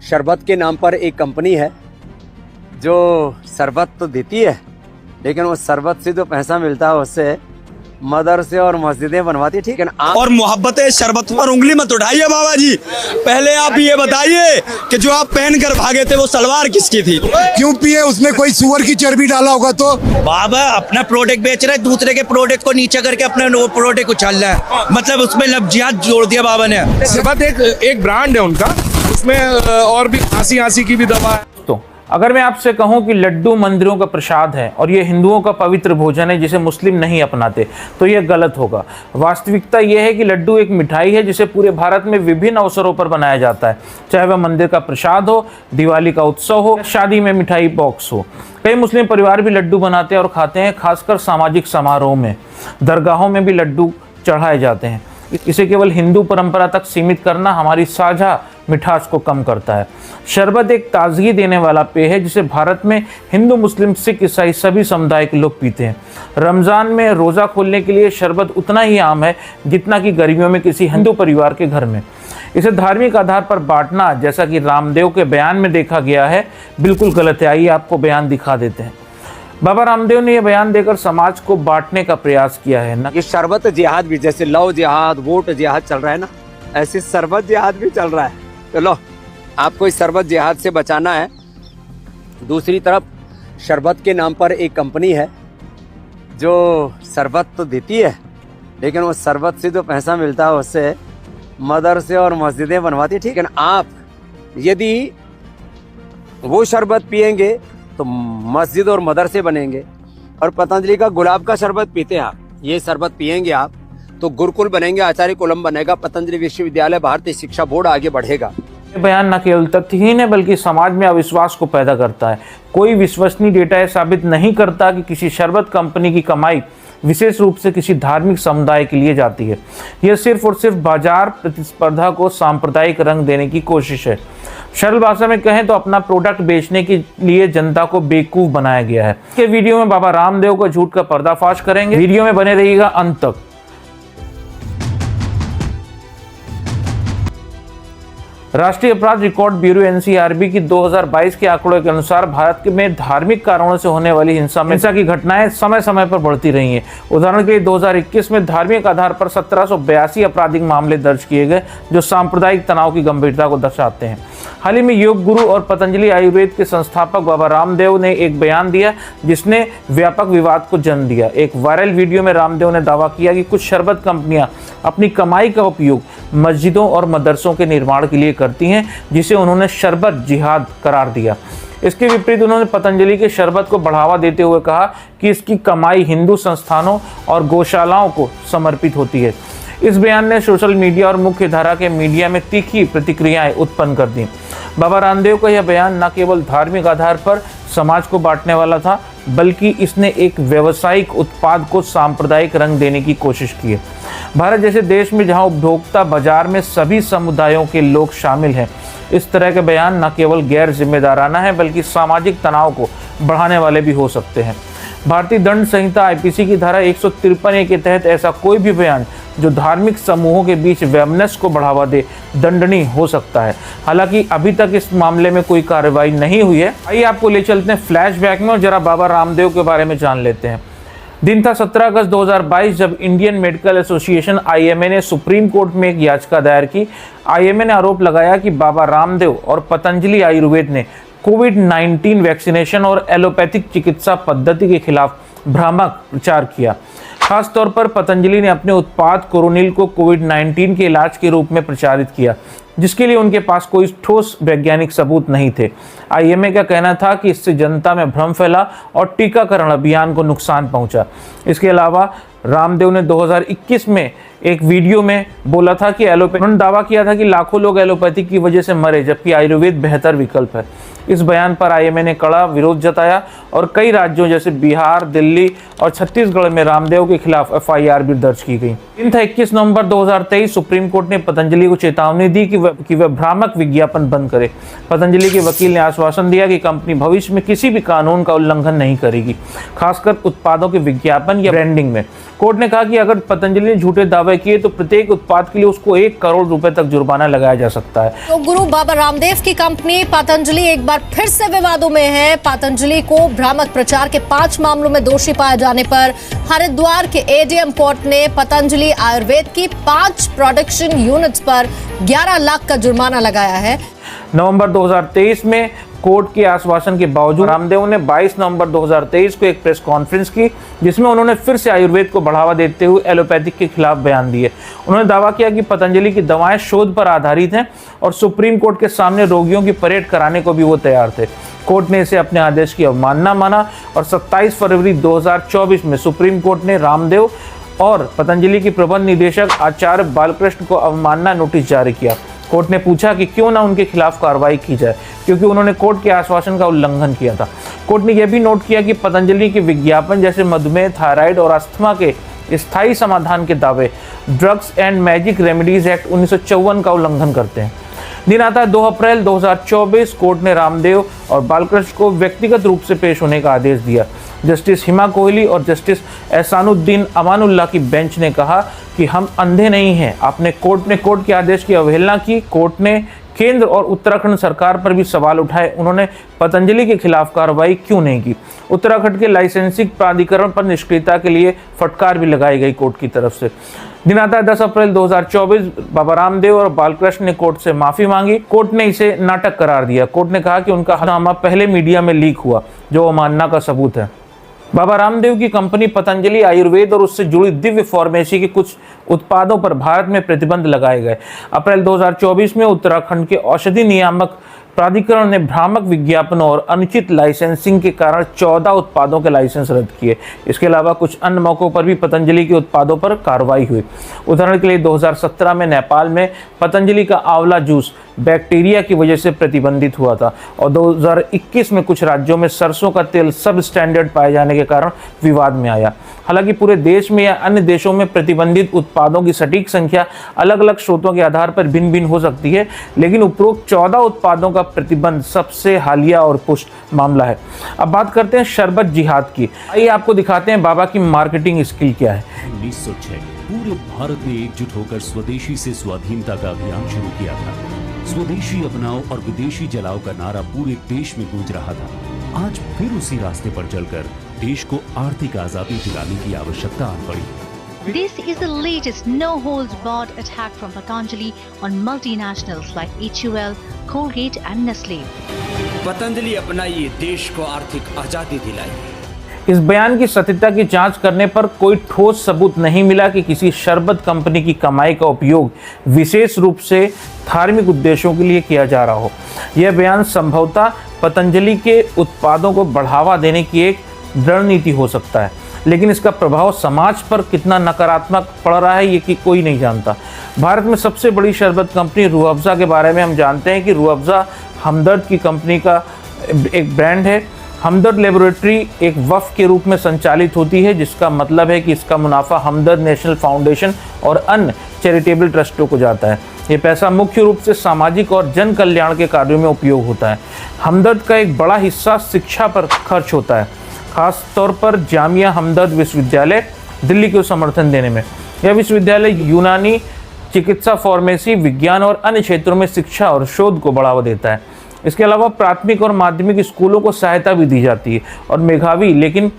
शरबत के नाम पर एक कंपनी है जो शरबत तो देती है, लेकिन वो शरबत से जो पैसा मिलता है उससे मदरसे और मस्जिदें बनवाती है। ठीक है ना। और मोहब्बत शरबत पर उंगली मत उठाइए बाबा जी। पहले आप ये बताइए कि जो आप पहन कर भागे थे वो सलवार किसकी थी? क्यों पिए? उसमें कोई सुअर की चर्बी डाला होगा तो। बाबा अपना प्रोडक्ट बेच रहा है, दूसरे के प्रोडक्ट को नीचे करके अपने वो प्रोडक्ट उछाल रहा है, मतलब उसमें लफ्जियात जोड़ दिया बाबा ने। शरबत एक ब्रांड है उनका, उसमें और भी खांसी की भी दवा है। तो अगर मैं आपसे कहूं कि लड्डू मंदिरों का प्रसाद है और ये हिंदुओं का पवित्र भोजन है जिसे मुस्लिम नहीं अपनाते, तो ये गलत होगा। वास्तविकता यह है कि लड्डू एक मिठाई है जिसे पूरे भारत में विभिन्न अवसरों पर बनाया जाता है, चाहे वह मंदिर का प्रसाद हो, दिवाली का उत्सव हो, शादी में मिठाई बॉक्स हो। कई मुस्लिम परिवार भी लड्डू बनाते हैं और खाते हैं, खासकर सामाजिक समारोह में। दरगाहों में भी लड्डू चढ़ाए जाते हैं। इसे केवल हिंदू परंपरा तक सीमित करना हमारी साझा मिठास को कम करता है। शरबत एक ताजगी देने वाला पेय है जिसे भारत में हिंदू, मुस्लिम, सिख, ईसाई सभी समुदाय के लोग पीते हैं। रमज़ान में रोज़ा खोलने के लिए शरबत उतना ही आम है जितना कि गर्मियों में किसी हिंदू परिवार के घर में। इसे धार्मिक आधार पर बांटना, जैसा कि रामदेव के बयान में देखा गया है, बिल्कुल गलत है। आइए आपको बयान दिखा देते हैं। बाबा रामदेव ने यह बयान देकर समाज को बांटने का प्रयास किया है ना। ये शरबत जिहाद भी, जैसे लव जिहाद, वोट जिहाद चल रहा है ना, ऐसे शरबत जिहाद भी चल रहा है। चलो, आपको इस शरबत जिहाद से बचाना है। दूसरी तरफ शरबत के नाम पर एक कंपनी है जो शरबत तो देती है, लेकिन वो शरबत से जो पैसा मिलता है उससे मदरसे और मस्जिदें बनवाती है। ठीक है ना। आप यदि वो शरबत पिएंगे तो मस्जिद और मदरसे बनेंगे। और पतंजलि का गुलाब का शरबत पीते हैं आप, ये शरबत पिएंगे आप तो गुरुकुल बनेंगे, आचार्य कुलम बनेगा, पतंजलि विश्वविद्यालय, भारतीय शिक्षा बोर्ड आगे बढ़ेगा। ये बयान न केवल तथ्यहीन है बल्कि समाज में अविश्वास को पैदा करता है। कोई विश्वसनीय डेटा यह साबित नहीं करता कि किसी शरबत कंपनी की कमाई विशेष रूप से किसी धार्मिक समुदाय के लिए जाती है। यह सिर्फ और सिर्फ बाजार प्रतिस्पर्धा को सांप्रदायिक रंग देने की कोशिश है। सरल भाषा में कहें तो अपना प्रोडक्ट बेचने के लिए जनता को बेवकूफ बनाया गया है। के वीडियो में बाबा रामदेव का झूठ का पर्दाफाश करेंगे। वीडियो में बने रहिएगा अंत तक। राष्ट्रीय अपराध रिकॉर्ड ब्यूरो एनसीआरबी की 2022 के आंकड़ों के अनुसार भारत में धार्मिक कारणों से होने वाली हिंसा की घटनाएं समय समय पर बढ़ती रही हैं। उदाहरण के लिए 2021 में धार्मिक आधार पर 1782 आपराधिक मामले दर्ज किए गए जो सांप्रदायिक तनाव की गंभीरता को दर्शाते हैं। हाल ही में योग गुरु और पतंजलि आयुर्वेद के संस्थापक बाबा रामदेव ने एक बयान दिया जिसने व्यापक विवाद को जन्म दिया। एक वायरल वीडियो में रामदेव ने दावा किया कि कुछ शरबत कंपनियां अपनी कमाई का उपयोग मस्जिदों और मदरसों के निर्माण के लिए करती हैं, जिसे उन्होंने शरबत जिहाद करार दिया। इसके विपरीत उन्होंने पतंजलि के शरबत को बढ़ावा देते हुए कहा कि इसकी कमाई हिंदू संस्थानों और गौशालाओं को समर्पित होती है। इस बयान ने सोशल मीडिया और मुख्य धारा के मीडिया में तीखी प्रतिक्रियाएं उत्पन्न कर दी। बाबा रामदेव का यह बयान न केवल धार्मिक आधार पर समाज को बांटने वाला था, बल्कि इसने एक व्यावसायिक उत्पाद को सांप्रदायिक रंग देने की कोशिश की है। भारत जैसे देश में जहां उपभोक्ता बाजार में सभी समुदायों के लोग शामिल हैं, इस तरह के बयान न केवल गैर जिम्मेदाराना है बल्कि सामाजिक तनाव को बढ़ाने वाले भी हो सकते हैं। भारतीय दंड संहिता आईपीसी की धारा 153A के तहत ऐसा कोई भी बयान जो धार्मिक समूहों के बीच वैमनस्य को बढ़ावा दे दंडनीय हो सकता है। हालांकि अभी तक इस मामले में कोई कार्रवाई नहीं हुई है। आइए आपको ले चलते हैं फ्लैशबैक में और जरा बाबा रामदेव के बारे में जान लेते हैं। दिन था 17 अगस्त 2022 जब इंडियन मेडिकल एसोसिएशन IMA ने सुप्रीम कोर्ट में एक याचिका दायर की। IMA ने आरोप लगाया कि बाबा रामदेव और पतंजलि आयुर्वेद ने कोविड-19 वैक्सीनेशन और एलोपैथिक चिकित्सा पद्धति के खिलाफ भ्रामक प्रचार किया। खास तौर पर पतंजलि ने अपने उत्पाद कोरोनिल को कोविड-19 के इलाज के रूप में प्रचारित किया, जिसके लिए उनके पास कोई ठोस वैज्ञानिक सबूत नहीं थे। IMA का कहना था कि इससे जनता में भ्रम फैला और टीकाकरण अभियान को नुकसान पहुंचा। इसके अलावा रामदेव ने 2021 में एक वीडियो में बोला था कि उन्होंने दावा किया था कि लाखों लोग एलोपैथी की वजह से मरे, जबकि आयुर्वेद बेहतर विकल्प है। इस बयान पर IMA ने कड़ा विरोध जताया और कई राज्यों जैसे बिहार, दिल्ली और छत्तीसगढ़ में रामदेव के खिलाफ FIR भी दर्ज की गई। दिन था 21 नवंबर 2023 सुप्रीम कोर्ट ने पतंजलि को चेतावनी दी कि वह भ्रामक विज्ञापन बंद करे। पतंजलि के वकील ने आश्वासन दिया कि कंपनी भविष्य में किसी भी कानून का उल्लंघन नहीं करेगी, खासकर उत्पादों के विज्ञापन या ब्रांडिंग में। कोर्ट ने कहा कि अगर पतंजलि ने झूठे दावे किए तो प्रत्येक उत्पाद के लिए उसको 1 करोड़ रुपए तक जुर्माना लगाया जा सकता है। तो गुरु बाबा रामदेव की कंपनी पतंजलि एक बार फिर से विवादों में है। पतंजलि को भ्रामक प्रचार के 5 मामलों में दोषी पाए जाने पर हरिद्वार के एडीएम कोर्ट ने पतंजलि आयुर्वेद की 5 प्रोडक्शन यूनिट्स पर 11 लाख का जुर्माना लगाया है। नवंबर 2023 में कोर्ट के आश्वासन के बावजूद रामदेव ने 22 नवंबर 2023 को एक प्रेस कॉन्फ्रेंस की, जिसमें उन्होंने फिर से आयुर्वेद को बढ़ावा देते हुए एलोपैथिक के खिलाफ बयान दिए। उन्होंने दावा किया कि पतंजलि की दवाएं शोध पर आधारित हैं और सुप्रीम कोर्ट के सामने रोगियों की परेड कराने को भी वो तैयार थे। कोर्ट ने इसे अपने आदेश की अवमानना माना और 27 फरवरी 2024 में सुप्रीम कोर्ट ने रामदेव और पतंजलि की प्रबंध निदेशक आचार्य बालकृष्ण को अवमानना नोटिस जारी किया। कोर्ट ने पूछा कि क्यों ना उनके खिलाफ कार्रवाई की जाए, क्योंकि उन्होंने कोर्ट के आश्वासन का उल्लंघन किया था। कोर्ट ने यह भी नोट किया कि पतंजलि के विज्ञापन जैसे मधुमेह, थायराइड और अस्थमा के स्थायी समाधान के दावे drugs and magic remedies act 1954 का उल्लंघन करते हैं। दिन आता है 2 अप्रैल 2024, कोर्ट ने रामदेव और बालकृष्ण को व्यक्तिगत रूप से पेश होने का आदेश दिया। जस्टिस हिमा कोहली और जस्टिस एहसानुद्दीन अमानुल्लाह की बेंच ने कहा कि हम अंधे नहीं हैं। कोर्ट ने कोर्ट के आदेश की अवहेलना की। कोर्ट ने केंद्र और उत्तराखंड सरकार पर भी सवाल उठाए। उन्होंने पतंजलि के खिलाफ कार्रवाई क्यों नहीं की। उत्तराखंड के लाइसेंसिंग प्राधिकरण पर निष्क्रियता के लिए फटकार भी लगाई गई कोर्ट की तरफ से। दिन आता है 10 अप्रैल 2024, बाबा रामदेव और बालकृष्ण ने कोर्ट से माफी मांगी। कोर्ट ने इसे नाटक करार दिया। कोर्ट ने कहा कि उनका हलफनामा पहले मीडिया में लीक हुआ, जो अवमानना का सबूत है। बाबा रामदेव की कंपनी पतंजलि आयुर्वेद और उससे जुड़ी दिव्य फार्मेसी के कुछ उत्पादों पर भारत में प्रतिबंध लगाए गए। अप्रैल 2024 में उत्तराखंड के औषधि नियामक प्राधिकरण ने भ्रामक विज्ञापनों और अनुचित लाइसेंसिंग के कारण 14 उत्पादों के लाइसेंस रद्द किए। इसके अलावा कुछ अन्य मौकों पर भी पतंजलि के उत्पादों पर कार्रवाई हुई। उदाहरण के लिए 2017 में नेपाल में पतंजलि का आंवला जूस बैक्टीरिया की वजह से प्रतिबंधित हुआ था और 2021 में कुछ राज्यों में सरसों का तेल सब स्टैंडर्ड पाए जाने के कारण विवाद में आया। हालांकि पूरे देश में या अन्य देशों में प्रतिबंधित उत्पादों की सटीक संख्या अलग अलग स्रोतों के आधार पर भिन्न भिन्न हो सकती है, लेकिन उपरोक्त 14 उत्पादों का प्रतिबंध सबसे हालिया और पुष्ट मामला है। अब बात करते हैं शरबत जिहाद की। आइए आपको दिखाते हैं बाबा की मार्केटिंग स्किल क्या है। 1906 पूरे भारत ने एकजुट होकर स्वदेशी से स्वाधीनता का अभियान शुरू किया था। स्वदेशी अपनाओ और विदेशी जलाओ का नारा पूरे देश में गूंज रहा था। आज फिर उसी रास्ते पर चलकर देश को आर्थिक आजादी दिलाने की आवश्यकता आ पड़ी। This is the latest no-holds-barred attack from Patanjali on multinationals like HUL, Colgate and Nestle. Patanjali अपनाइए, देश को आर्थिक आजादी दिलाइए। इस बयान की सत्यता की जांच करने पर कोई ठोस सबूत नहीं मिला कि किसी शरबत कंपनी की कमाई का उपयोग विशेष रूप से धार्मिक उद्देश्यों के लिए किया जा रहा हो। यह बयान संभवतः पतंजलि के उत्पादों को बढ़ावा देने की एक रणनीति हो सकता है, लेकिन इसका प्रभाव समाज पर कितना नकारात्मक पड़ रहा है ये कि कोई नहीं जानता। भारत में सबसे बड़ी शरबत कंपनी रूह अफ़ज़ा के बारे में हम जानते हैं कि रूह अफ़ज़ा हमदर्द की कंपनी का एक ब्रांड है। हमदर्द लेबोरेटरी एक वक्फ के रूप में संचालित होती है, जिसका मतलब है कि इसका मुनाफा हमदर्द नेशनल फाउंडेशन और अन्य चैरिटेबल ट्रस्टों को जाता है। ये पैसा मुख्य रूप से सामाजिक और जन कल्याण के कार्यों में उपयोग होता है। हमदर्द का एक बड़ा हिस्सा शिक्षा पर खर्च होता है, खास तौर पर जामिया हमदर्द विश्वविद्यालय दिल्ली को समर्थन देने में। यह विश्वविद्यालय यूनानी चिकित्सा, फार्मेसी, विज्ञान और अन्य क्षेत्रों में शिक्षा और शोध को बढ़ावा देता है। इसके अलावा प्राथमिक और माध्यमिक स्कूलों को सहायता भी दी जाती है और मेधावी लेकिन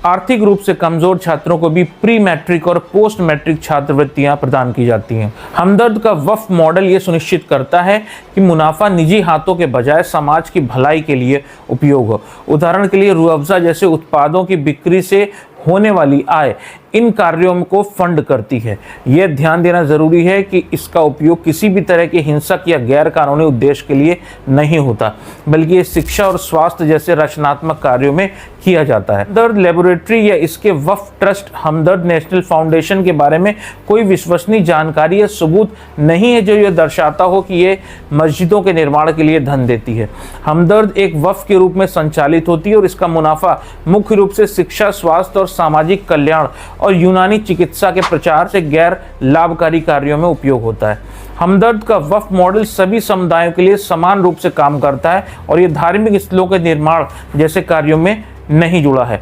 आर्थिक रूप से कमजोर छात्रों को भी प्री मैट्रिक और पोस्ट मैट्रिक छात्रवृत्तियां प्रदान की जाती हैं। हमदर्द का वक्फ मॉडल ये सुनिश्चित करता है कि मुनाफा निजी हाथों के बजाय समाज की भलाई के लिए उपयोग हो। उदाहरण के लिए रूह अफ़ज़ा जैसे उत्पादों की बिक्री से होने वाली आय इन कार्यों को फंड करती है। यह ध्यान देना जरूरी है कि इसका उपयोग किसी भी तरह के हिंसक या गैर कानूनी उद्देश्य के लिए नहीं होता, बल्कि ये शिक्षा और स्वास्थ्य जैसे रचनात्मक कार्यों में किया जाता है। हमदर्द लेबोरेटरी या इसके वक्फ ट्रस्ट हमदर्द नेशनल फाउंडेशन के बारे में कोई विश्वसनीय जानकारी या सबूत नहीं है जो यह दर्शाता हो कि ये मस्जिदों के निर्माण के लिए धन देती है। हमदर्द एक वक्फ के रूप में संचालित होती है और इसका मुनाफा मुख्य रूप से शिक्षा, स्वास्थ्य और सामाजिक कल्याण और यूनानी चिकित्सा के प्रचार से गैर लाभकारी कार्यों में उपयोग होता है। हमदर्द का वक्फ मॉडल सभी समुदायों के लिए समान रूप से काम करता है और ये धार्मिक स्थलों के निर्माण जैसे कार्यों में नहीं जुड़ा है।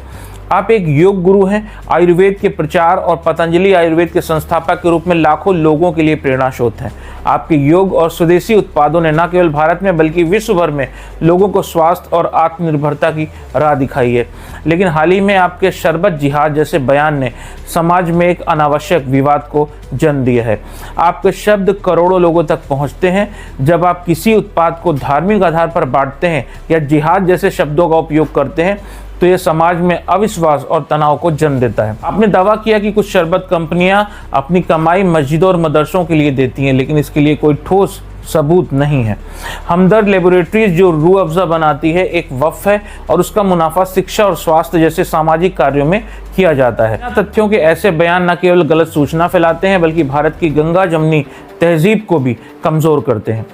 आप एक योग गुरु हैं, आयुर्वेद के प्रचार और पतंजलि आयुर्वेद के संस्थापक के रूप में लाखों लोगों के लिए प्रेरणा स्रोत हैं। आपके योग और स्वदेशी उत्पादों ने न केवल भारत में बल्कि विश्व भर में लोगों को स्वास्थ्य और आत्मनिर्भरता की राह दिखाई है। लेकिन हाल ही में आपके शरबत जिहाद जैसे बयान ने समाज में एक अनावश्यक विवाद को जन्म दिया है। आपके शब्द करोड़ों लोगों तक पहुंचते हैं। जब आप किसी उत्पाद को धार्मिक आधार पर बांटते हैं या जिहाद जैसे शब्दों का उपयोग करते हैं तो यह समाज में अविश्वास और तनाव को जन्म देता है। आपने दावा किया कि कुछ शरबत कंपनियां अपनी कमाई मस्जिदों और मदरसों के लिए देती हैं, लेकिन इसके लिए कोई ठोस सबूत नहीं है। हमदर्द लेबोरेटरीज जो रूह अफ़ज़ा बनाती है एक वक्फ है और उसका मुनाफा शिक्षा और स्वास्थ्य जैसे सामाजिक कार्यों में किया जाता है। तथ्यों के ऐसे बयान न केवल गलत सूचना फैलाते हैं बल्कि भारत की गंगा जमनी तहजीब को भी कमज़ोर करते हैं।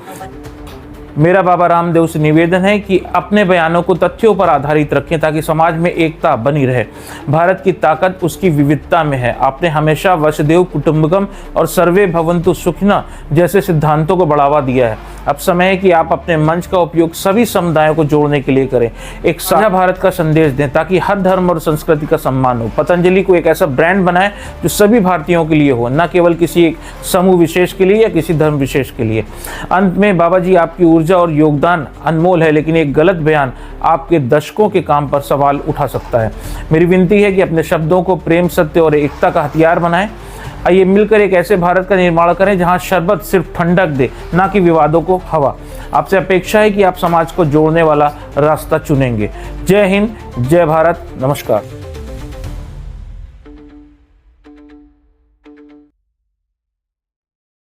मेरा बाबा रामदेव से निवेदन है कि अपने बयानों को तथ्यों पर आधारित रखें ताकि समाज में एकता बनी रहे। भारत की ताकत उसकी विविधता में है। आपने हमेशा वसुधैव कुटुंबकम और सर्वे भवन्तु सुखिनः जैसे सिद्धांतों को बढ़ावा दिया है। अब समय है कि आप अपने मंच का उपयोग सभी समुदायों को जोड़ने के लिए करें, एक साझा भारत का संदेश दें ताकि हर धर्म और संस्कृति का सम्मान हो। पतंजलि को एक ऐसा ब्रांड बनाएं जो सभी भारतीयों के लिए हो, न केवल किसी एक समूह विशेष के लिए या किसी धर्म विशेष के लिए। अंत में बाबा जी, आपकी ऊर्जा और योगदान अनमोल है, लेकिन एक गलत बयान आपके दशकों के काम पर सवाल उठा सकता है। मेरी विनती है कि अपने शब्दों को प्रेम, सत्य और एकता का हथियार बनाएं। आइए मिलकर एक ऐसे भारत का निर्माण करें जहां शरबत सिर्फ ठंडक दे, ना कि विवादों को हवा। आपसे अपेक्षा है कि आप समाज को जोड़ने वाला रास्ता चुनेंगे। जय हिंद, जय भारत, नमस्कार।